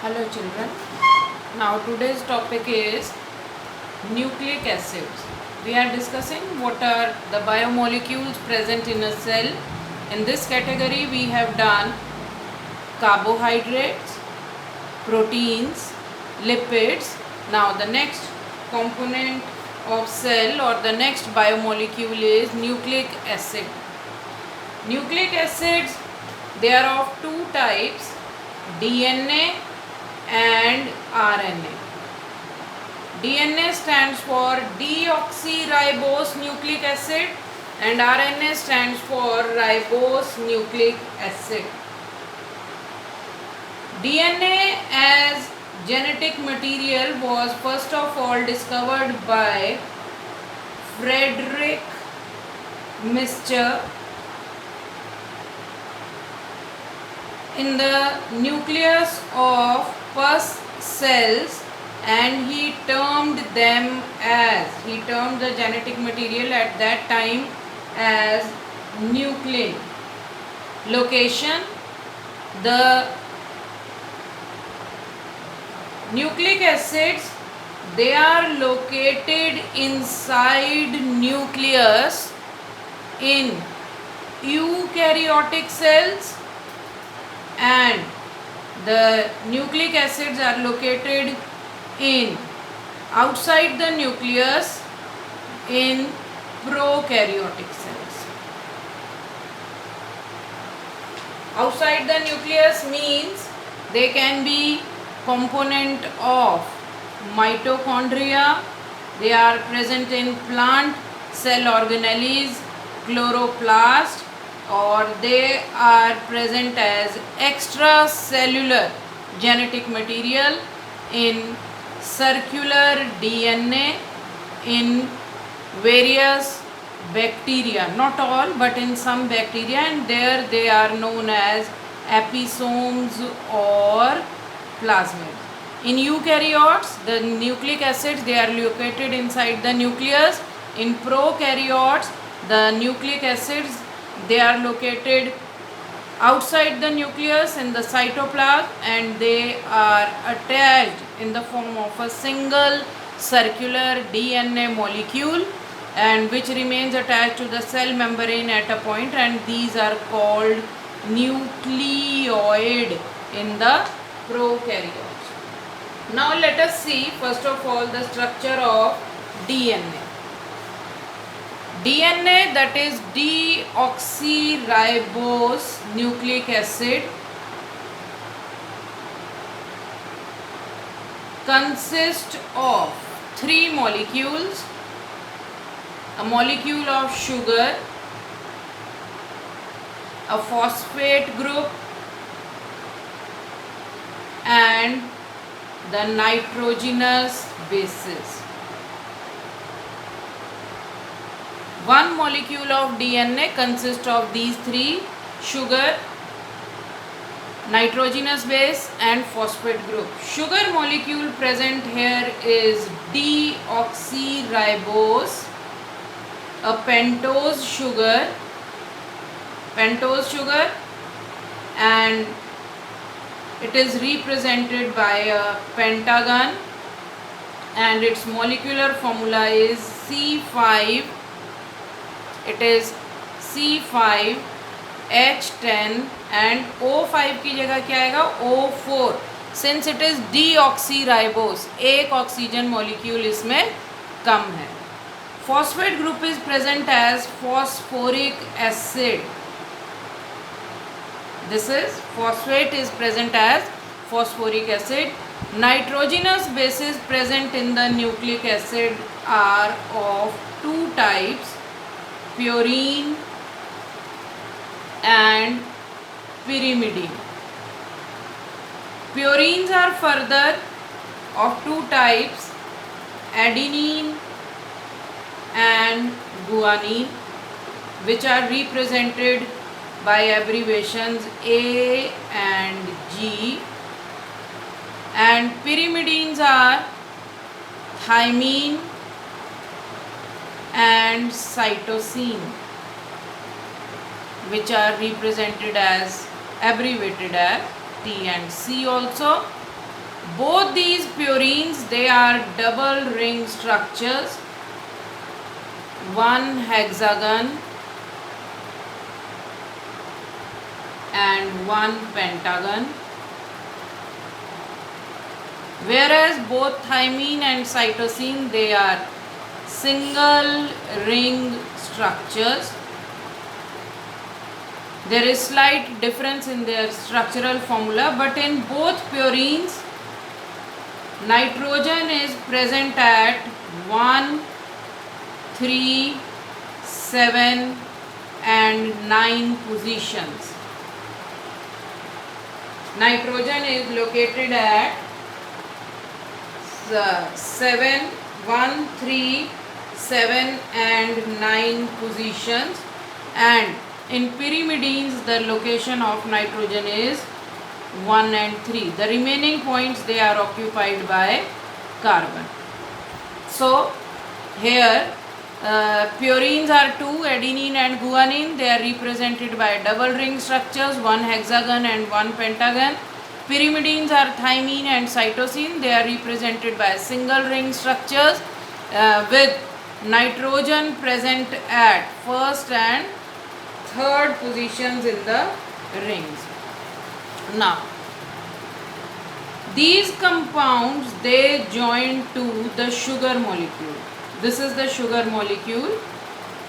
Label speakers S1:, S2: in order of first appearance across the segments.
S1: Hello children. Now today's topic is nucleic acids. We are discussing what are the biomolecules present in a cell. In this category we have done carbohydrates, proteins, lipids. Now the next component of cell or the next biomolecule is nucleic acid. Nucleic acids, they are of two types, DNA and RNA. DNA stands for deoxyribose nucleic acid and RNA stands for ribose nucleic acid. DNA as genetic material was first of all discovered by Frederick Mister in the nucleus of pus cells, and he termed the genetic material at that time as nuclein. Location: the nucleic acids, they are located inside nucleus in eukaryotic cells, and the nucleic acids are located in outside the nucleus in prokaryotic cells. Outside the nucleus means they can be component of mitochondria, they are present in plant cell organelles, chloroplast, or they are present as extracellular genetic material in circular DNA in various bacteria, not all but in some bacteria, and there they are known as episomes or plasmids. In eukaryotes, the nucleic acids, they are located inside the nucleus. In prokaryotes, the nucleic acids, they are located outside the nucleus in the cytoplasm, and they are attached in the form of a single circular DNA molecule, and which remains attached to the cell membrane at a point, and these are called nucleoid in the prokaryotes. Now let us see first of all the structure of DNA. DNA, that is deoxyribose nucleic acid, consists of three molecules: a molecule of sugar, a phosphate group, and the nitrogenous bases. One molecule of DNA consists of these three: sugar, nitrogenous base, and phosphate group. Sugar molecule present here is deoxyribose, a pentose sugar, and it is represented by a pentagon, and its molecular formula is C5. It is C5H10 and O5 की जगह क्या आएगा O4. Since it is deoxyribose, एक oxygen molecule इसमें कम है. Phosphate group is present as phosphoric acid. This is phosphate is present as phosphoric acid. Nitrogenous bases present in the nucleic acid are of two types: purine and pyrimidine. Purines are further of two types: adenine and guanine, which are represented by abbreviations A and G, and pyrimidines are thymine and cytosine, which are represented as abbreviated as T and C also. Both these purines, they are double ring structures, one hexagon and one pentagon, whereas both thymine and cytosine, they are single ring structures. There is slight difference in their structural formula, but in both purines, nitrogen is present at 1, 3, 7 and 9 positions. Nitrogen is located at 7, 1, 3, 7 and 9 positions, and in pyrimidines the location of nitrogen is 1 and 3. The remaining points, they are occupied by carbon. So here purines are 2, adenine and guanine. They are represented by double ring structures, one hexagon and one pentagon. Pyrimidines are thymine and cytosine. They are represented by single ring structures with nitrogen present at first and third positions in the rings. Now, these compounds, they join to the sugar molecule. This is the sugar molecule,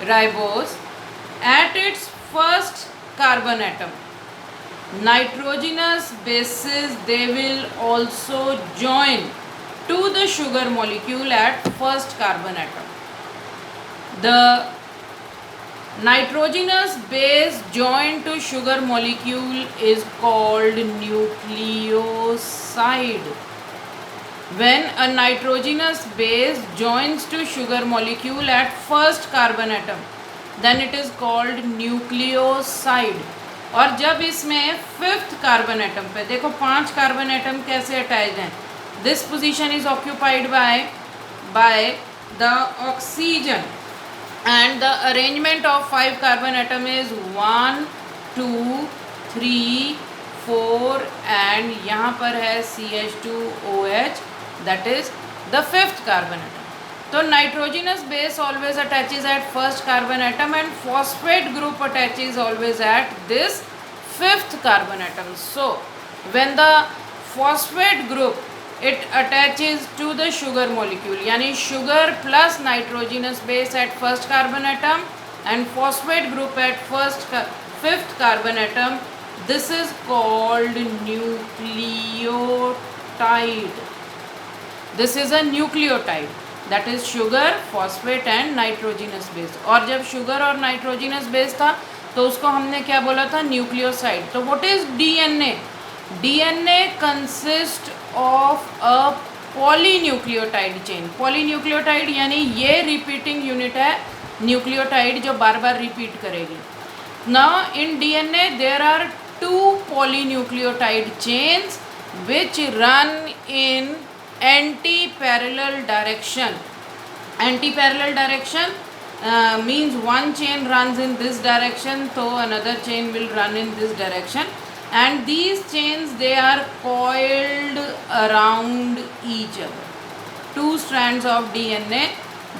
S1: ribose. At its first carbon atom, nitrogenous bases, they will also join to the sugar molecule at first carbon atom. The nitrogenous base joined to sugar molecule is called nucleoside. When a nitrogenous base joins to sugar molecule at first carbon atom, then it is called nucleoside. और जब इसमें fifth carbon atom पे, देखो 5 carbon atom कैसे attached हैं. This position is occupied by the oxygen, and the arrangement of 5 carbon atom is 1, 2, 3, 4 and यहाँ पर है CH2OH, that is the fifth carbon atom. So nitrogenous base always attaches at first carbon atom and phosphate group attaches always at this fifth carbon atom. So when the phosphate group, it attaches to the sugar molecule, यानी sugar plus nitrogenous base at first carbon atom and phosphate group at fifth carbon atom. This is called nucleotide. This is a nucleotide, that is sugar, phosphate and nitrogenous base. और जब sugar और nitrogenous base था तो उसको हमने क्या बोला था, न्यूक्लियोसाइड. तो what is DNA? DNA consists of a polynucleotide chain. Polynucleotide यानी ये repeating unit है न्यूक्लियोटाइड जो बार बार रिपीट करेगी. Now in DNA there are 2 polynucleotide chains which run in anti-parallel direction. Anti-parallel direction means one chain runs in this direction, so another chain will run in this direction. And these chains, they are coiled around each other. 2 strands of DNA,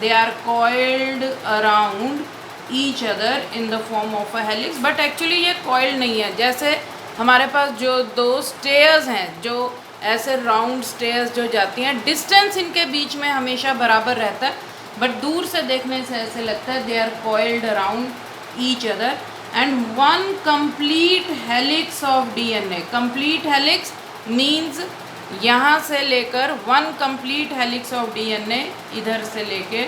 S1: they are coiled around each other in the form of a helix. But actually ये coiled नहीं है. जैसे हमारे पास जो 2 stairs हैं, जो ऐसे round stairs जो जाती हैं, डिस्टेंस इनके बीच में हमेशा बराबर रहता है, बट दूर से देखने से ऐसे लगता है they are coiled around each other. And one complete helix of DNA. Complete helix means यहाँ से लेकर one complete helix of DNA इधर से लेके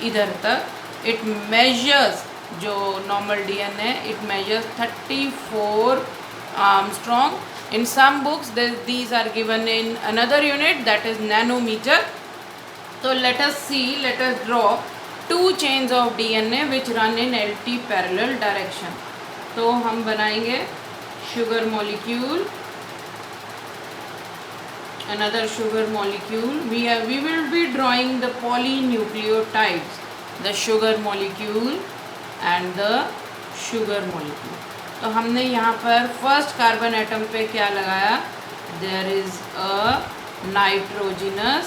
S1: इधर तक. इट मेजर्स, जो normal DNA, it measures 34 Armstrong. In some books these are given in another unit, that is nanometer. So let us draw 2 chains of DNA which run in LT parallel direction. तो हम बनाएंगे sugar molecule, another sugar molecule. We will be drawing the polynucleotides, the sugar molecule and the sugar molecule. तो हमने यहाँ पर first carbon atom पे क्या लगाया, there is a nitrogenous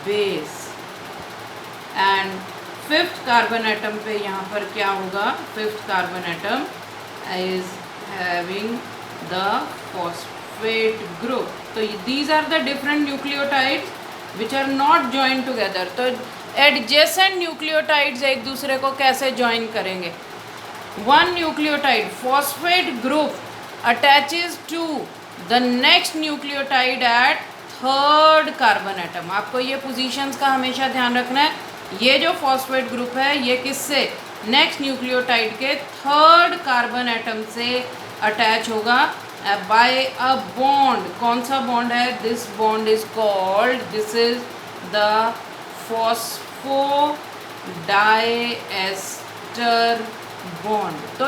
S1: base. And fifth carbon atom पे यहाँ पर क्या होगा, fifth carbon atom is having the phosphate group. तो these are the different nucleotides which are not join together. तो एडजेसेंट न्यूक्लियोटाइड्स एक दूसरे को कैसे ज्वाइन करेंगे? One nucleotide phosphate group attaches to the next nucleotide at third carbon atom. आपको ये positions का हमेशा ध्यान रखना है। ये जो फॉस्फेट ग्रुप है ये किससे, नेक्स्ट न्यूक्लियोटाइड के थर्ड कार्बन एटम से अटैच होगा बाय अ बॉन्ड। कौन सा बॉन्ड है? This bond is called, this is the phosphodiester bond. तो